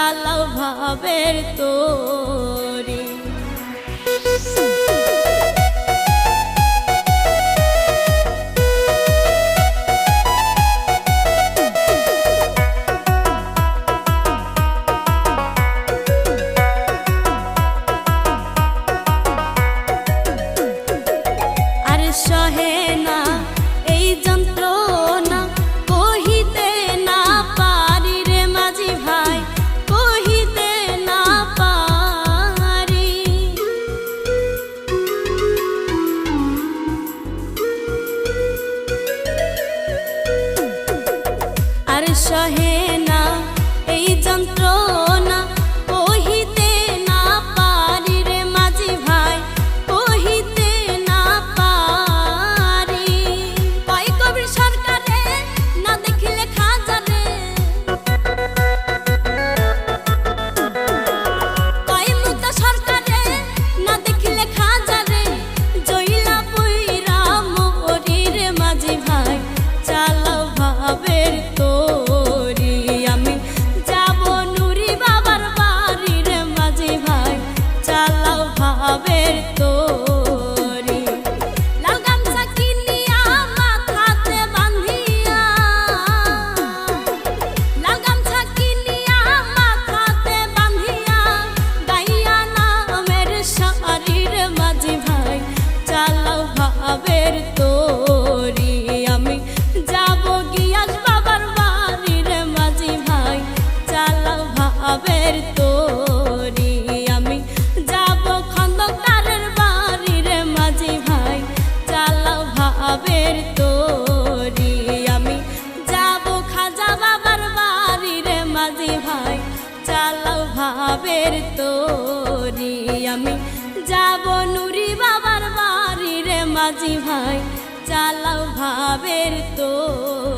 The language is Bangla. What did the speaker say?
চালাও ভাবের তোরি। সহে না এই যন্ত্রণা কহিতে না পারি রে মাঝি ভাই, কহিতে না পারি। আর সহে না এই যন্ত্রণা কহিতে না পারি রে মাঝি ভাই, কহিতে না পারি। কয় কবির সরকারে না দেখিলে খাজারে, কয় মুক্তা সরকারে না দেখিলে খাজারে, জইলা পইরা মরি রে মাঝি ভাই, চালাও ভাবের তোরি। আমি যাব নুরি বাবার বাড়ি রে মাঝি ভাই, চালাও ভাবের তোরি। লাল গামছা কিনিয়া মাথাতে বাঁধিয়া, লাল গামছা কিনিয়া মাথাতে বাঁধিয়া, গাইয়া নামের সারি রে মাঝি ভাই, চালাও ভাবের তোরি। আমি যাব গিয়াস বাবার বাড়ি রে মাঝি ভাই, চালাও ভাবের তোরি। আমি যাব খন্দকারের বাড়ি রে মাঝি ভাই, চালাও ভাবের তোরি। আমি যাব খাজা বাবার বাড়ি রে মাঝি ভাই, চালাও ভাবের তোরি। আমি যাব নুরি বাবার বাড়ি রে মাঝি ভাই, চালাও ভাবের তোরি।